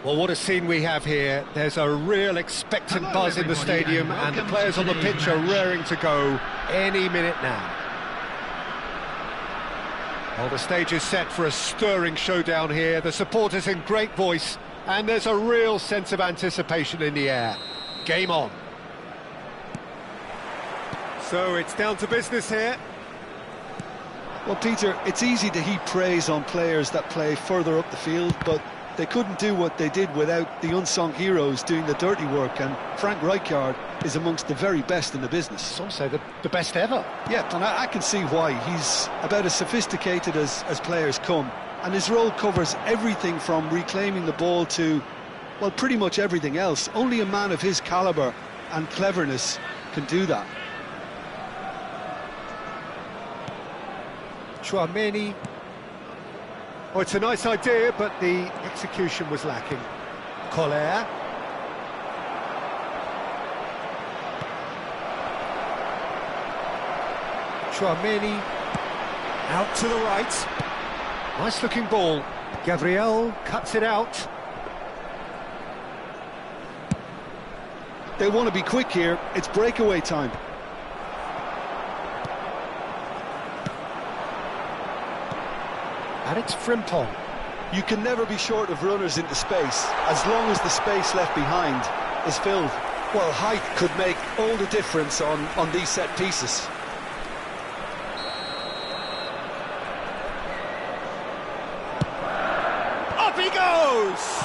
Well, what a scene we have here. There's a real expectant buzz in the stadium, and the players on the pitch are raring to go any minute now. Well, the stage is set for a stirring showdown here. The supporters in great voice, and there's a real sense of anticipation in the air. Game on. So it's down to business here. Well, Peter, it's easy to heap praise on players that play further up the field, but they couldn't do what they did without the unsung heroes doing the dirty work, and Frank Rijkaard is amongst the very best in the business. Some say the best ever. Yeah, and I can see why. He's about as sophisticated as players come, and his role covers everything from reclaiming the ball to, well, pretty much everything else. Only a man of his calibre and cleverness can do that. Chouameni. Oh, it's a nice idea, but the execution was lacking. Collier. Chouameni. Out to the right. Nice looking ball. Gabriel cuts it out. They want to be quick here. It's breakaway time. And it's Frimpong. You can never be short of runners into space, as long as the space left behind is filled. Well, height could make all the difference on these set pieces. Up he goes!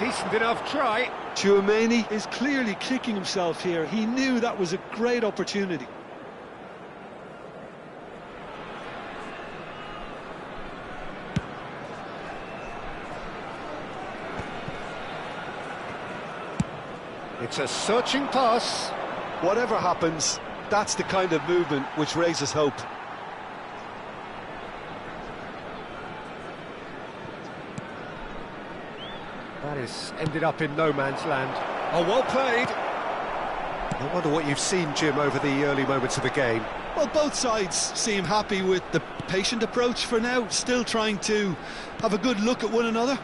Decent enough try. Chouameni is clearly kicking himself here. He knew that was a great opportunity. It's a searching pass. Whatever happens, that's the kind of movement which raises hope. That is ended up in no man's land. Oh, well played. I wonder what you've seen, Jim, over the early moments of the game. Well, both sides seem happy with the patient approach for now, still trying to have a good look at one another.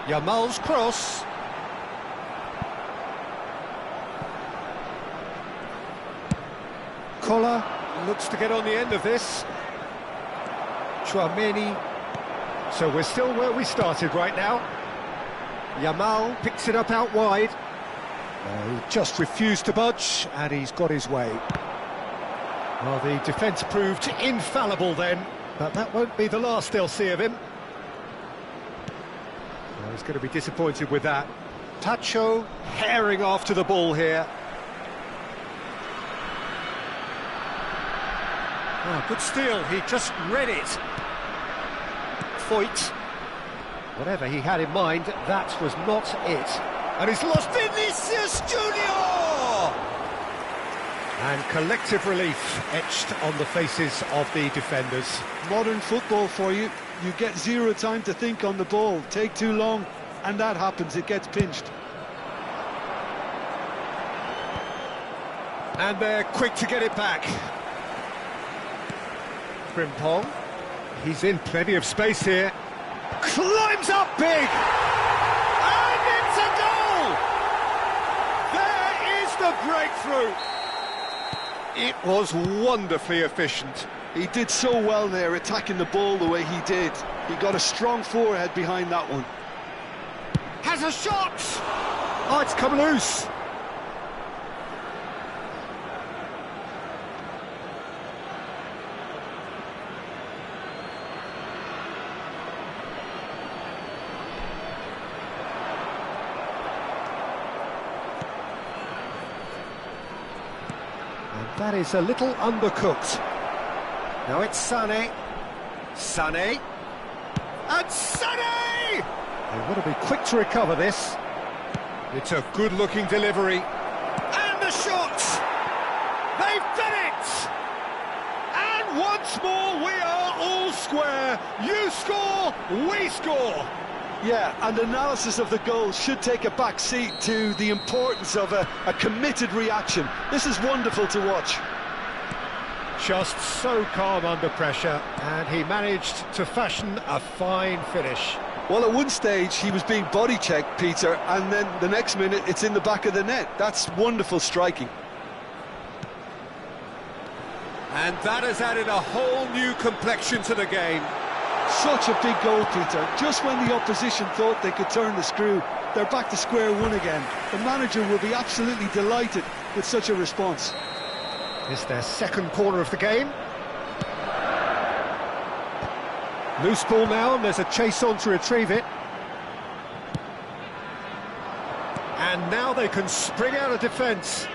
Yamal's cross. Koller looks to get on the end of this. Chouameni. So we're still where we started right now. Yamal picks it up out wide. He just refused to budge, and he's got his way. Well, the defence proved infallible then, but that won't be the last they'll see of him. Well, he's going to be disappointed with that. Tacho herring after the ball here. Oh, good steal, he just read it. Foyt. Whatever he had in mind, that was not it. And he's lost Vinicius Junior! And collective relief etched on the faces of the defenders. Modern football for you. You get zero time to think on the ball. Take too long, and that happens, it gets pinched. And they're quick to get it back. Frimpong. He's in plenty of space here. Climbs up big! And it's a goal! There is the breakthrough! It was wonderfully efficient. He did so well there, attacking the ball the way he did. He got a strong forehead behind that one. Has a shot! Oh, it's come loose. That is a little undercooked. Now it's Sané. Sané. And Sané! They want to be quick to recover this. It's a good-looking delivery. And the shot! They've done it! And once more we are all square. You score, we score. Yeah, and analysis of the goal should take a back seat to the importance of a committed reaction. This is wonderful to watch. just so calm under pressure, and he managed to fashion a fine finish. Well, at one stage he was being body checked, Peter, and then the next minute it's in the back of the net. That's wonderful striking. And that has added a whole new complexion to the game. Such a big goal, Peter. Just when the opposition thought they could turn the screw, they're back to square one again. The manager will be absolutely delighted with such a response. It's their second corner of the game. Loose ball now, and there's a chase on to retrieve it. And now they can spring out of defence.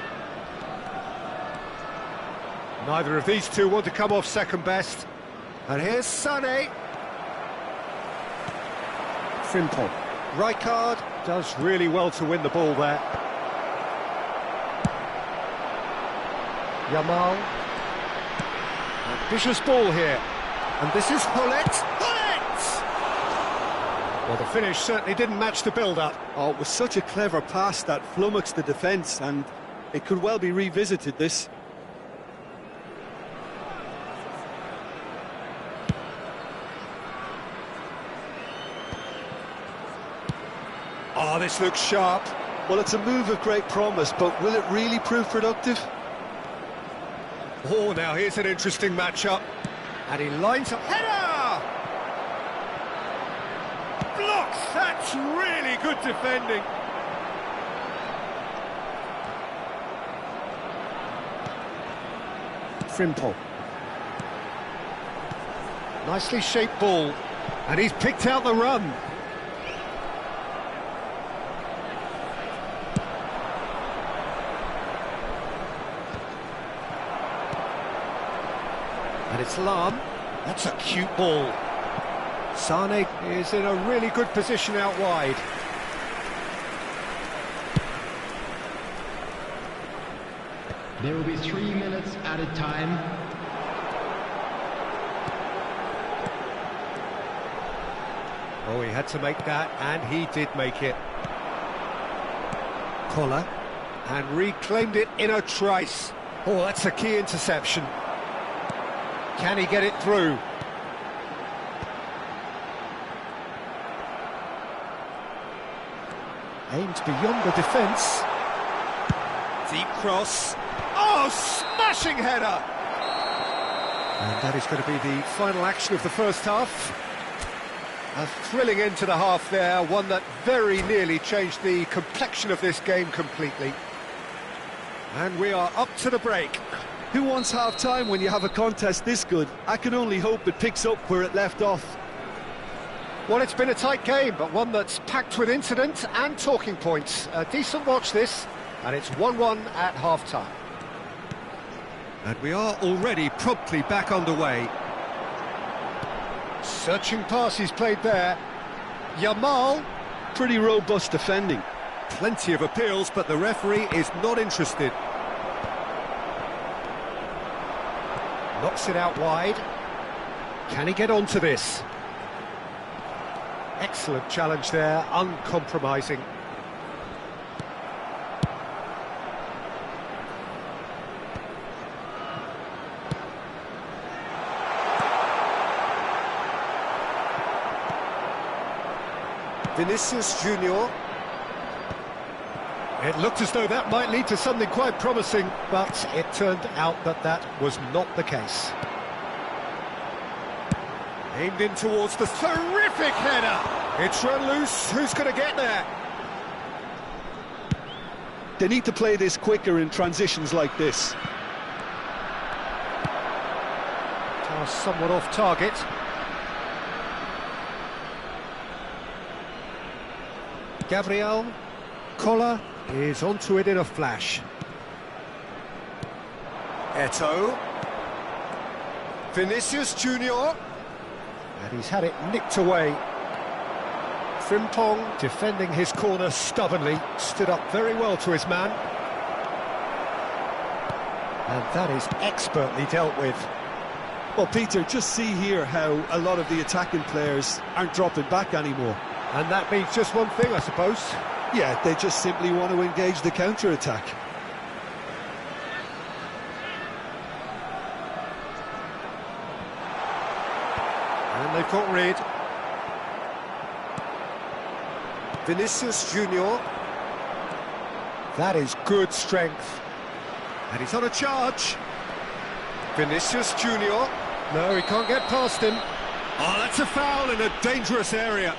Neither of these two want to come off second best. And here's Sané. Frimpong. Rijkaard does really well to win the ball there. Yamal. Ambitious ball here. And this is Hullet. Well, the finish certainly didn't match the build-up. Oh, it was such a clever pass that flummoxed the defence, and it could well be revisited, this. Oh, this looks sharp. Well, it's a move of great promise, but will it really prove productive? Oh, now here's an interesting matchup. And he lines up. Header! Blocks! That's really good defending. Frimpong. Nicely shaped ball. And he's picked out the run. And it's Lam. That's a cute ball. Sané is in a really good position out wide. There will be 3 minutes added time. Oh, he had to make that, and he did make it. Collar, and reclaimed it in a trice. Oh, that's a key interception. Can he get it through? Aimed beyond the defence. Deep cross. Oh, smashing header! And that is going to be the final action of the first half. A thrilling end to the half there, one that very nearly changed the complexion of this game completely. And we are up to the break. Who wants half-time when you have a contest this good? I can only hope it picks up where it left off. Well, it's been a tight game, but one that's packed with incident and talking points. A decent watch this, and it's 1-1 at half-time. And we are already promptly back underway. Searching pass he's played there. Yamal. Pretty robust defending. Plenty of appeals, but the referee is not interested. Knocks it out wide. Can he get onto this? Excellent challenge there, uncompromising. Vinicius Junior. It looked as though that might lead to something quite promising, but it turned out that that was not the case. Aimed in towards the terrific header. It's run loose. Who's going to get there? They need to play this quicker in transitions like this. Pass somewhat off target. Gabriel. Collar is onto it in a flash. Eto'o. Vinicius Junior. And he's had it nicked away. Frimpong defending his corner stubbornly, stood up very well to his man. And that is expertly dealt with. Well, Peter, just see here how a lot of the attacking players aren't dropping back anymore. And that means just one thing, I suppose. Yeah, they just simply want to engage the counter-attack. they've got rid. Vinicius Junior. That is good strength. And he's on a charge. Vinicius Junior. No, he can't get past him. Oh, that's a foul in a dangerous area.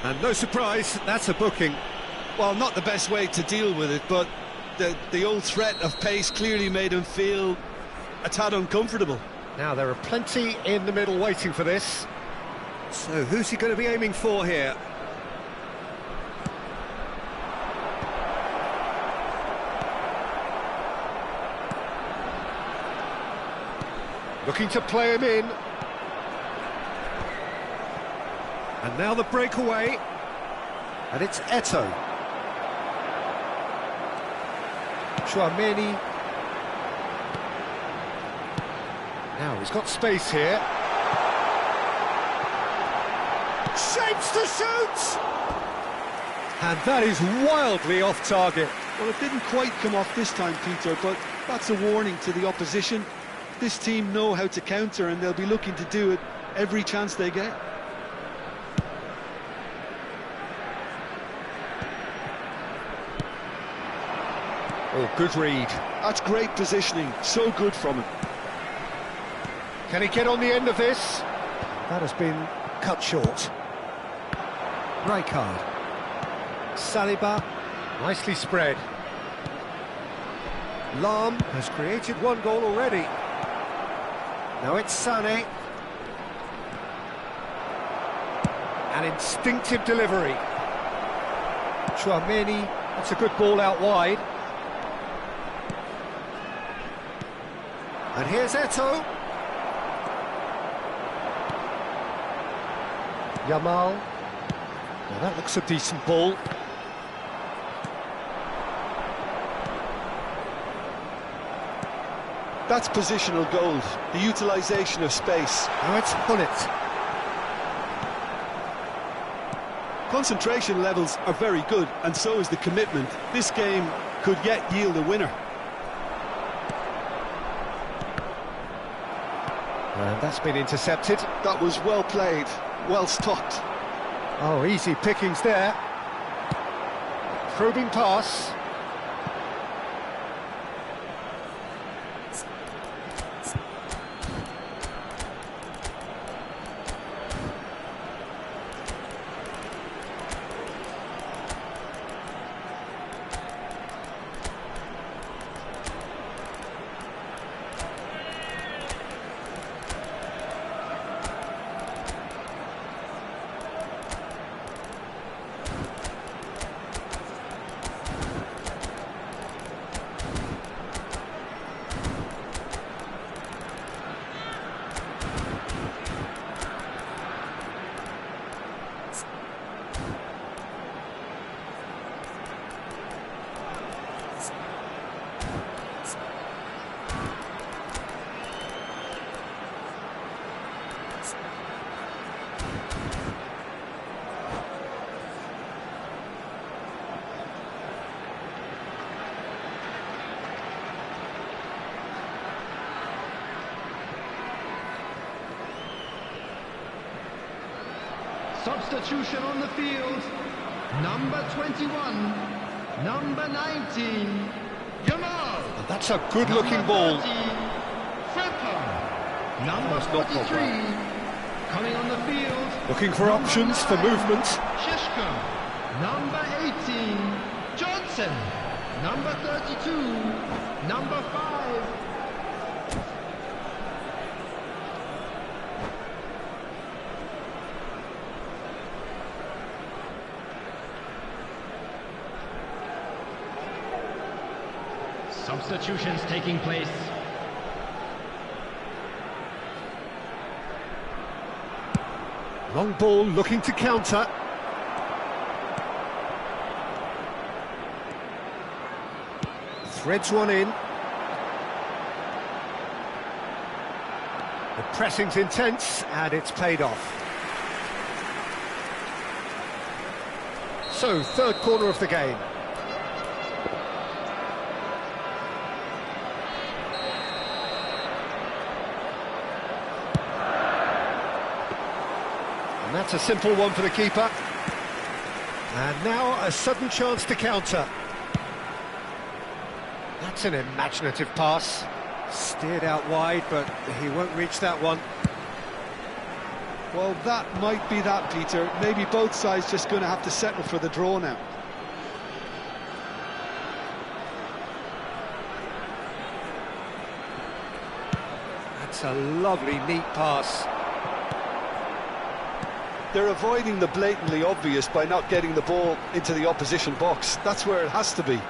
And no surprise, that's a booking. Well, not the best way to deal with it, but the old threat of pace clearly made him feel a tad uncomfortable. Now, there are plenty in the middle waiting for this. So, who's he going to be aiming for here? Looking to play him in. And now the breakaway. And it's Eto'o. Tchouaméni. Now he's got space here. Shapes to shoot! And that is wildly off target. Well, it didn't quite come off this time, Peter, but that's a warning to the opposition. This team know how to counter, and they'll be looking to do it every chance they get. Oh, good read. That's great positioning, so good from him. Can he get on the end of this? That has been cut short. Rijkaard. Saliba, nicely spread. Lam has created one goal already. Now it's Sané. An instinctive delivery. Tchouaméni, that's a good ball out wide. And here's Eto'o. Yamal. Now that looks a decent ball. That's positional gold, the utilisation of space. Now it's Hullet. Concentration levels are very good, and so is the commitment. This game could yet yield a winner. And that's been intercepted. That was well played, well stopped. Oh, easy pickings there. Probing pass. Substitution on the field. Number 21, number 19, Yamal. And that's a good-looking ball. Number 43, coming on the field. Looking for options for movement. Shishko. Number 18, Johnson. Number 32, number 5. Substitutions taking place. Long ball looking to counter. Threads one in. The pressing's intense and it's paid off. So, third corner of the game. And that's a simple one for the keeper. And now a sudden chance to counter. That's an imaginative pass. Steered out wide, but he won't reach that one. Well, that might be that, Peter. Maybe both sides just going to have to settle for the draw now. That's a lovely, neat pass. They're avoiding the blatantly obvious by not getting the ball into the opposition box. That's where it has to be.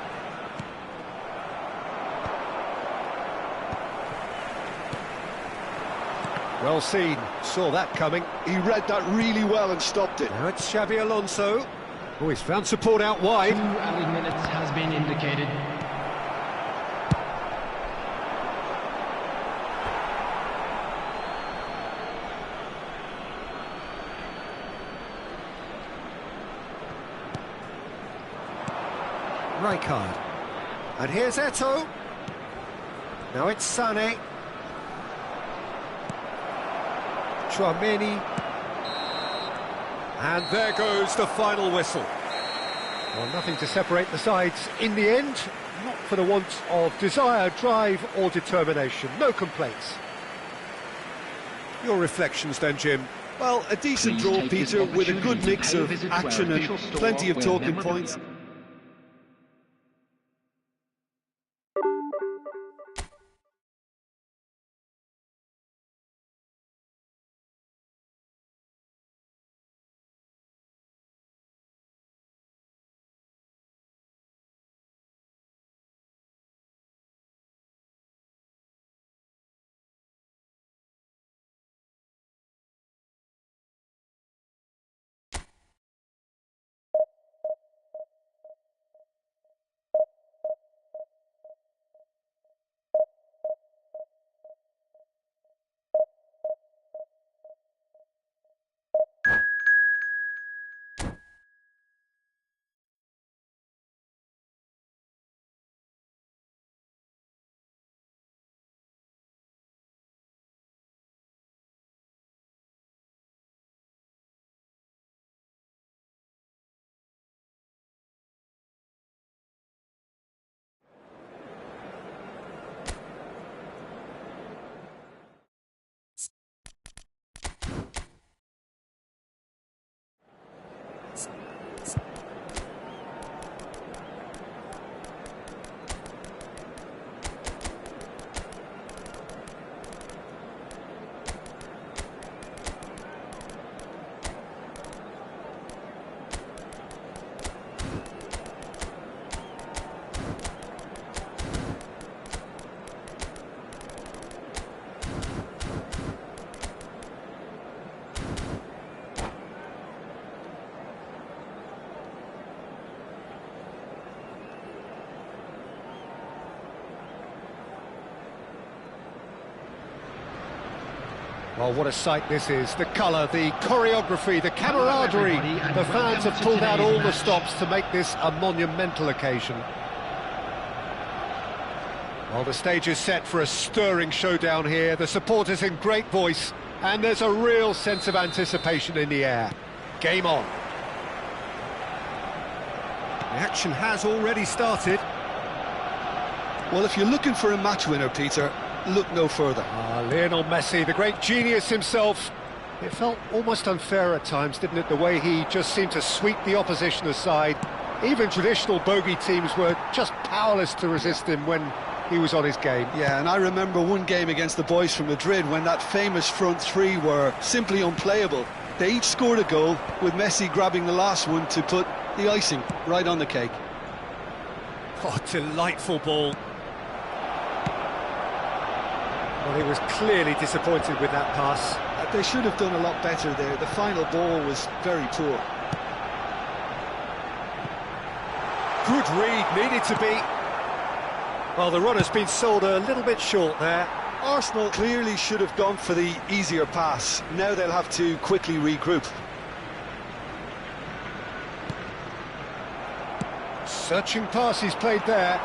Well seen, saw that coming. He read that really well and stopped it. Now it's Xabi Alonso. Oh, he's found support out wide. 2 added minutes has been indicated. Rijkaard. And here's Eto'o. Now it's Sané. Tchouaméni. And there goes the final whistle. Well, nothing to separate the sides in the end. Not for the want of desire, drive or determination. No complaints. Your reflections then, Jim? Well, a decent draw, Peter, with a good mix of action and plenty of talking points. Well, what a sight this is. The colour, the choreography, the camaraderie. The fans have pulled out all the stops to make this a monumental occasion. Well, the stage is set for a stirring showdown here. The supporters in great voice, and there's a real sense of anticipation in the air. Game on. The action has already started. Well, if you're looking for a match winner, Peter, look no further. Lionel Messi, the great genius himself. It felt almost unfair at times, didn't it, the way he just seemed to sweep the opposition aside. Even traditional bogey teams were just powerless to resist him when he was on his game. Yeah, and I remember one game against the boys from Madrid when that famous front three were simply unplayable. They each scored a goal, with Messi grabbing the last one to put the icing right on the cake. Oh, delightful ball. Well, he was clearly disappointed with that pass. They should have done a lot better there. The final ball was very poor. Good read, needed to be. Well, the runner's been sold a little bit short there. Arsenal clearly should have gone for the easier pass. Now they'll have to quickly regroup. Searching pass he's played there.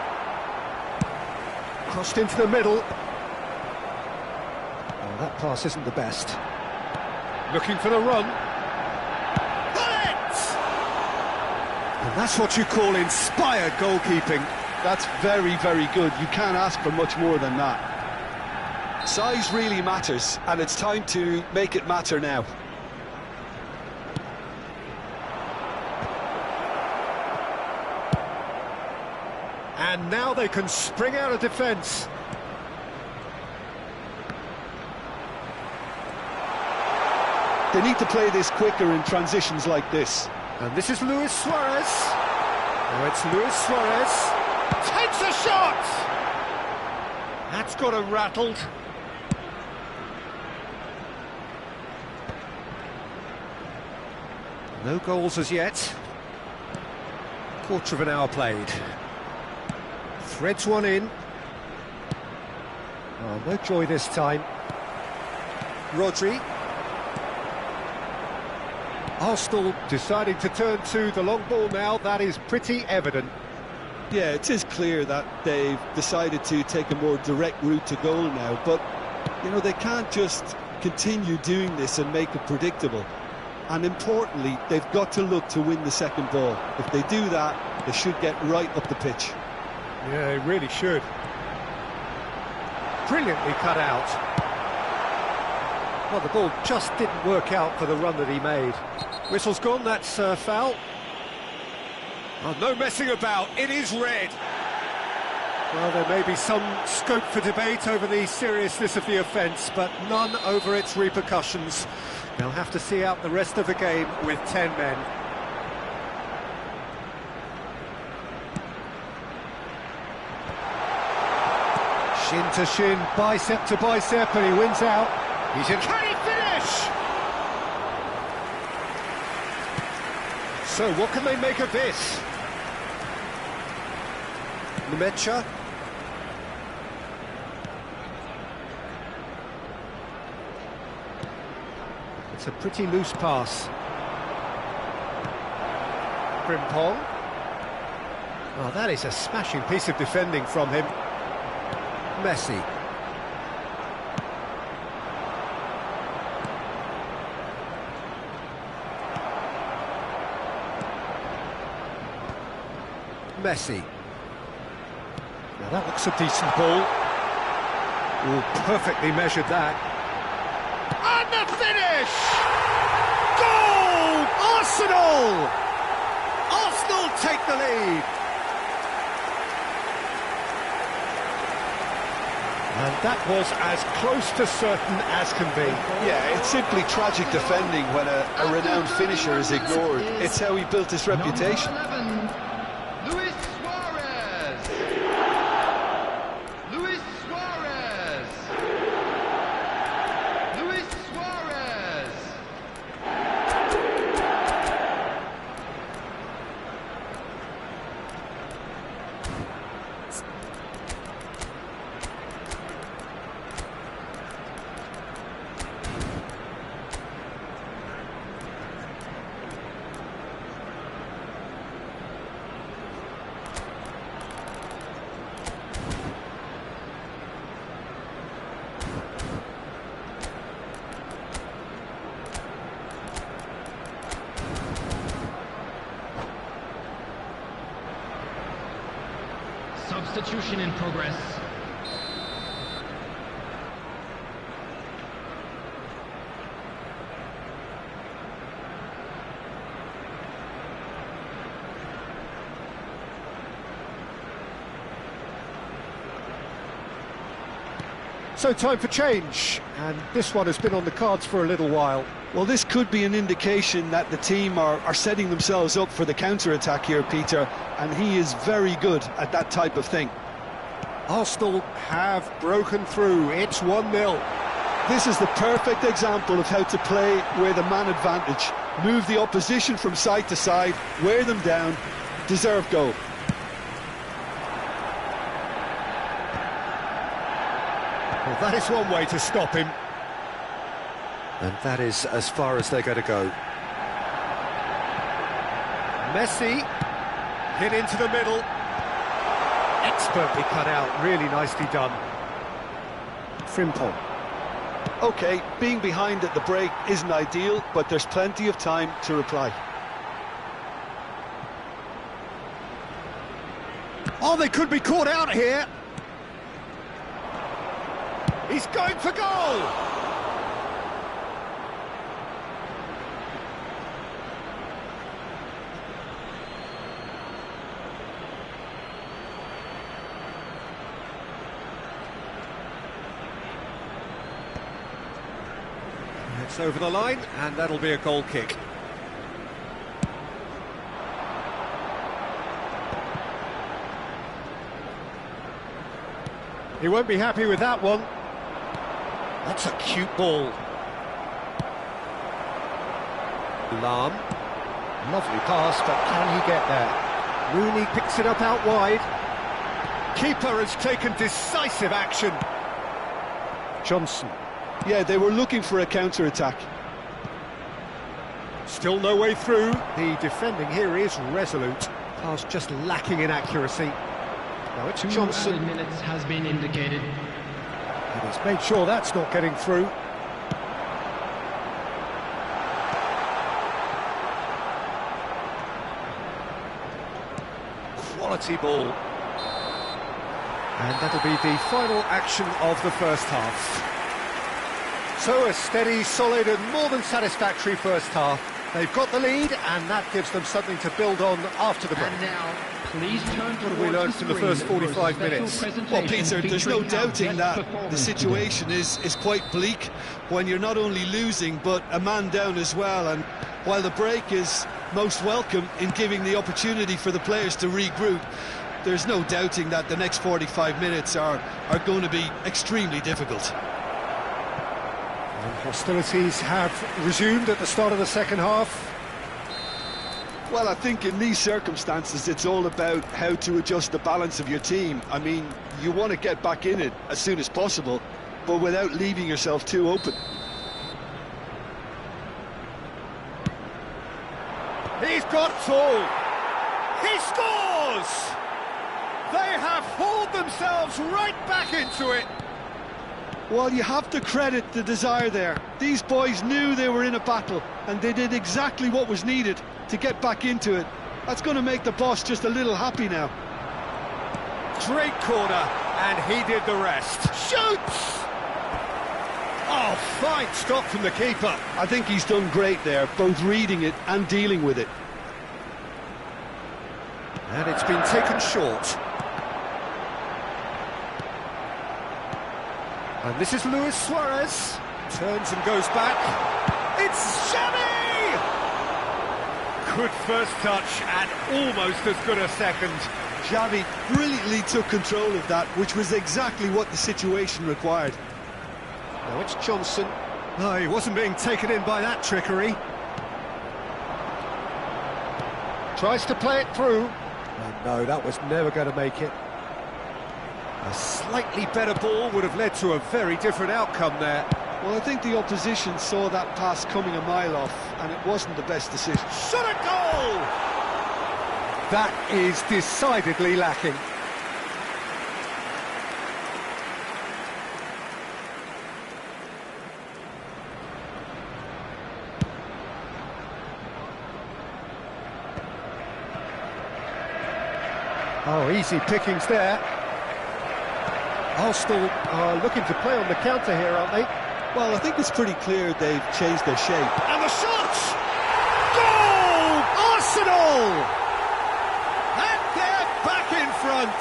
Crossed into the middle. Well, that pass isn't the best. Looking for the run. That's what you call inspired goalkeeping. That's very, very good. You can't ask for much more than that. Size really matters, and it's time to make it matter now. And now they can spring out of defence. They need to play this quicker in transitions like this. And this is Luis Suarez. Now it's Luis Suarez. Takes a shot! That's got him rattled. No goals as yet. Quarter of an hour played. Threads one in. Oh, no joy this time. Rodri. Arsenal deciding to turn to the long ball now. That is pretty evident. Yeah, it is clear that they've decided to take a more direct route to goal now, but, you know, they can't just continue doing this and make it predictable. And importantly, they've got to look to win the second ball. If they do that, they should get right up the pitch. Yeah, they really should. Brilliantly cut out. Well, the ball just didn't work out for the run that he made. Whistle's gone, that's foul. Oh, no messing about, it is red. Well, there may be some scope for debate over the seriousness of the offence, but none over its repercussions. They'll have to see out the rest of the game with 10 men. Shin to shin, bicep to bicep, and he wins out. He's in. Can he finish? So what can they make of this? Nemetcha. It's a pretty loose pass. Frimpong. Oh, that is a smashing piece of defending from him. Messi. Messi. Now that looks a decent ball. Oh, perfectly measured that. And the finish! Goal! Arsenal! Arsenal take the lead. And that was as close to certain as can be. Yeah, it's simply tragic defending when a renowned finisher is ignored. It's how he built his reputation. Substitution in progress. So time for change, and this one has been on the cards for a little while. Well, this could be an indication that the team are setting themselves up for the counter-attack here, Peter, and he is very good at that type of thing. Arsenal have broken through. It's 1-0. This is the perfect example of how to play with a man advantage. Move the opposition from side to side, wear them down, deserve goal. Well, that is one way to stop him. And that is as far as they're going to go. Messi, hit into the middle. Expertly cut out, really nicely done. Frimpong. OK, being behind at the break isn't ideal, but there's plenty of time to reply. Oh, they could be caught out here. He's going for goal. It's over the line, and that'll be a goal kick. He won't be happy with that one. That's a cute ball. Lahm. Lovely pass, but can he get there? Rooney picks it up out wide. Keeper has taken decisive action. Johnson. Yeah, they were looking for a counter-attack. Still no way through. The defending here is resolute. Pass just lacking in accuracy. Now it's Johnson. 2 minutes has been indicated. And he's made sure that's not getting through. Quality ball. And that'll be the final action of the first half. So a steady, solid and more than satisfactory first half. They've got the lead and that gives them something to build on after the break. And now, please turn What have we learned from the first 45 minutes? Well, Peter, there's no doubting that the situation is quite bleak when you're not only losing but a man down as well. And while the break is most welcome in giving the opportunity for the players to regroup, there's no doubting that the next 45 minutes are going to be extremely difficult. And hostilities have resumed at the start of the second half. Well, I think in these circumstances it's all about how to adjust the balance of your team. I mean, you want to get back in it as soon as possible, but without leaving yourself too open. He's got it all. He scores! They have hauled themselves right back into it. Well, you have to credit the desire there. These boys knew they were in a battle, and they did exactly what was needed to get back into it. That's going to make the boss just a little happy now. Great corner, and he did the rest. Shoots! Oh, fine stop from the keeper. I think he's done great there, both reading it and dealing with it. And it's been taken short. And this is Luis Suarez. Turns and goes back. It's Xavi! Good first touch and almost as good a second. Xavi brilliantly took control of that, which was exactly what the situation required. Now it's Johnson. No, he wasn't being taken in by that trickery. Tries to play it through. And no, that was never going to make it. A slightly better ball would have led to a very different outcome there. Well, I think the opposition saw that pass coming a mile off, and it wasn't the best decision. Shot a goal! That is decidedly lacking. Oh, easy pickings there. Arsenal are looking to play on the counter here, aren't they? Well, I think it's pretty clear they've changed their shape. And the shot! Goal! Arsenal! And they're back in front!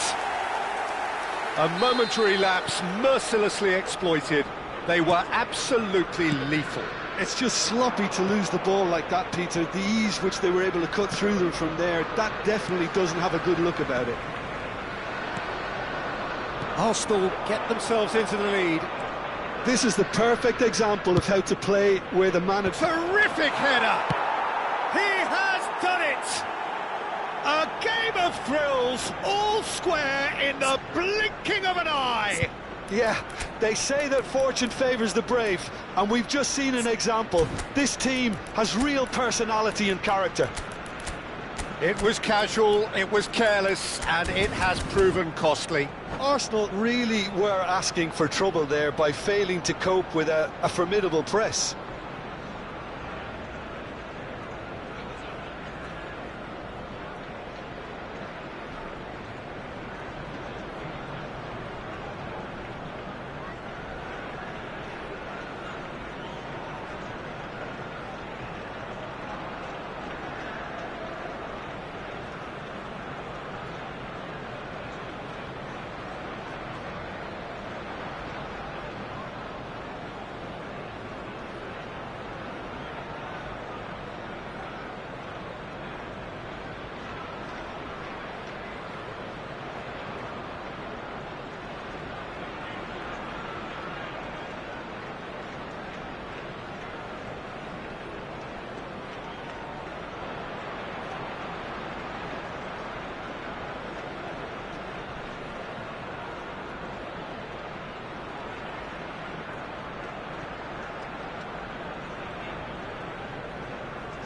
A momentary lapse mercilessly exploited. They were absolutely lethal. It's just sloppy to lose the ball like that, Peter. The ease which they were able to cut through them from there, that definitely doesn't have a good look about it. Arsenal get themselves into the lead. This is the perfect example of how to play where the man... Terrific header! He has done it! A game of thrills, all square in the blinking of an eye! Yeah, they say that fortune favours the brave, and we've just seen an example. This team has real personality and character. It was casual, it was careless, and it has proven costly. Arsenal really were asking for trouble there by failing to cope with a formidable press.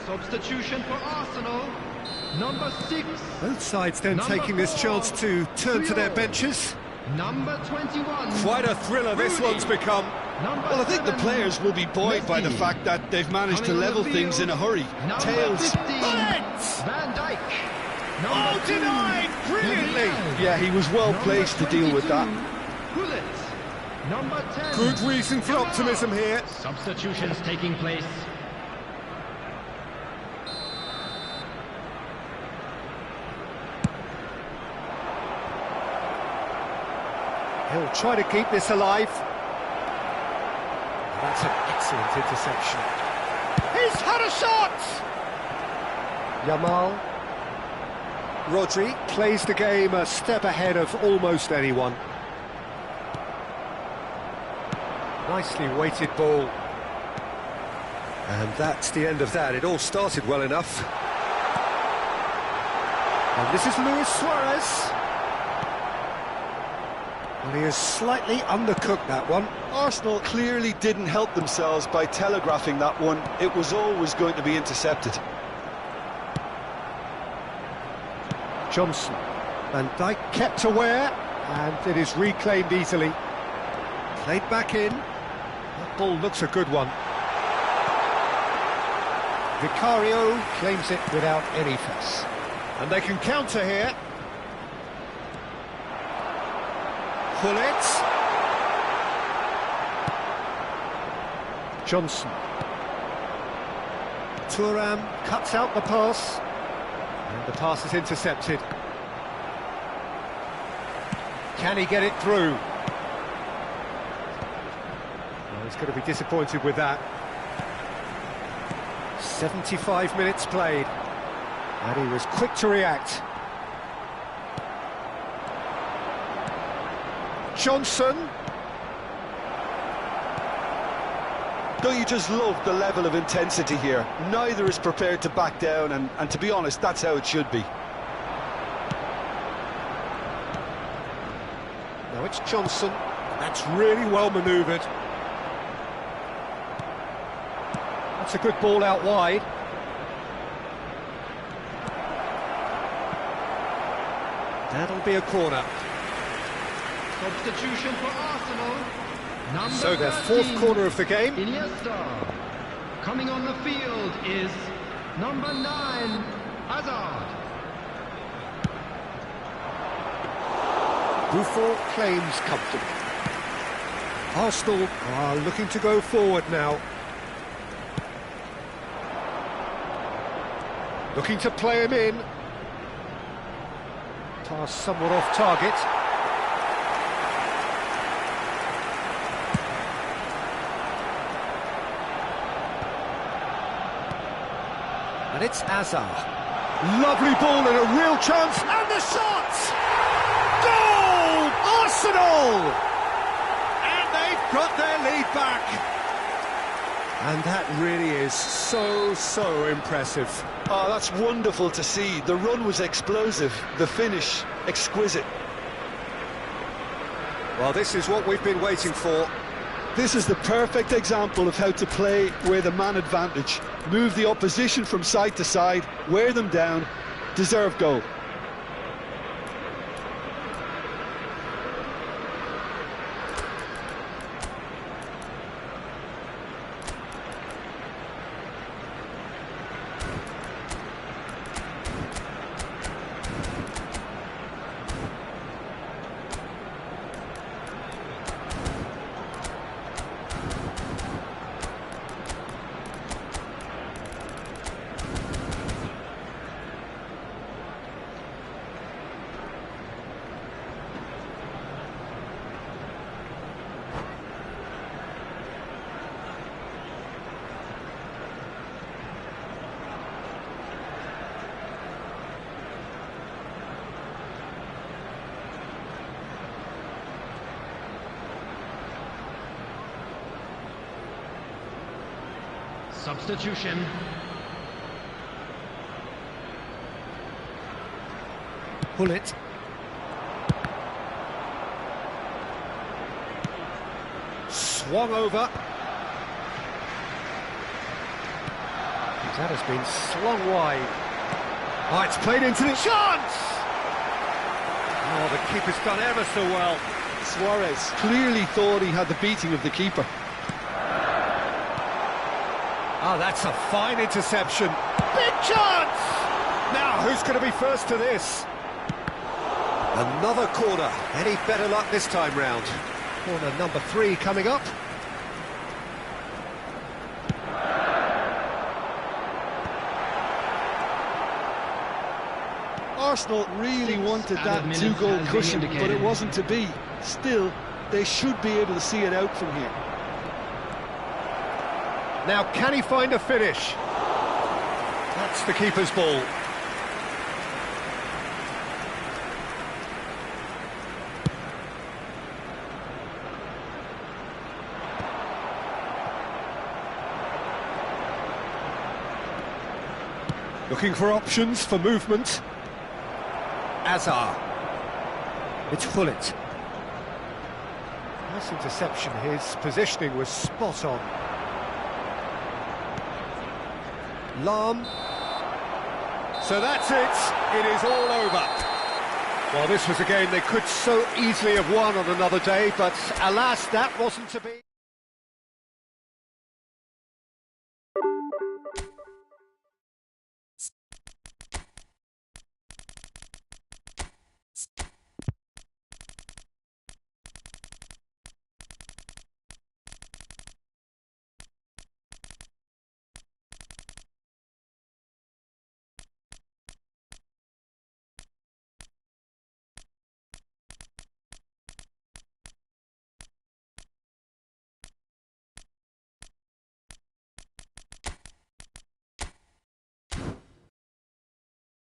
Substitution for Arsenal. Number 6. Both sides then Number taking this 4. chance to turn to their benches. Number 21. Quite a thriller this Rudy. one's become. Number Well, I think the 7. players will be buoyed by the Messi. fact that they've managed to Coming on level the things in a field. hurry. Number Tails. 15. Bullets! Van Dijk. Oh, Number 2. denied brilliantly. Gabriel. Yeah, he was well Number placed to deal with that. 22. Gullit. Number 10. Good reason for optimism here. Substitutions taking place. He'll try to keep this alive. That's an excellent interception. He's had a shot! Yamal. Rodri plays the game a step ahead of almost anyone. Nicely weighted ball. And that's the end of that. It all started well enough. And this is Luis Suarez. Well, he has slightly undercooked that one. Arsenal clearly didn't help themselves by telegraphing that one. It was always going to be intercepted. Johnson. Van Dijk kept aware, and it is reclaimed easily. Played back in. That ball looks a good one. Vicario claims it without any fuss. And they can counter here. Gullit. Johnson. Thuram cuts out the pass. And the pass is intercepted. Can he get it through? Well, he's going to be disappointed with that. 75 minutes played. And he was quick to react. Johnson. Don't you just love the level of intensity here? Neither is prepared to back down, and to be honest, that's how it should be. Now it's Johnson. That's really well manoeuvred. That's a good ball out wide. That'll be a corner. Substitution for Arsenal. Number So their 13, fourth corner of the game. Iniesta. Coming on the field is number 9, Hazard. Buffon claims comfortable. Arsenal are looking to go forward now. Looking to play him in. Pass somewhat off target. And it's Hazard. Lovely ball and a real chance. And the shot! Goal! Arsenal! And they've got their lead back. And that really is so impressive. Oh, that's wonderful to see. The run was explosive, the finish exquisite. Well, this is what we've been waiting for. This is the perfect example of how to play with a man advantage. Move the opposition from side to side, wear them down, deserve goal. Substitution. Gullit. Swung over. That has been slung wide. Oh, it's played into the chance! Oh, the keeper's done ever so well. Suarez clearly thought he had the beating of the keeper. Oh, that's a fine interception. Big chance! Now, who's going to be first to this? Another corner. Any better luck this time round? Corner number 3 coming up. Arsenal really wanted that 2-goal cushion, but it wasn't to be. Still, they should be able to see it out from here. Now, can he find a finish? That's the keeper's ball. Looking for options for movement. Azar. It's Hullet. Nice interception. His positioning was spot on. Lahm. So that's it. It is all over. Well, this was a game they could so easily have won on another day, but alas, that wasn't to be.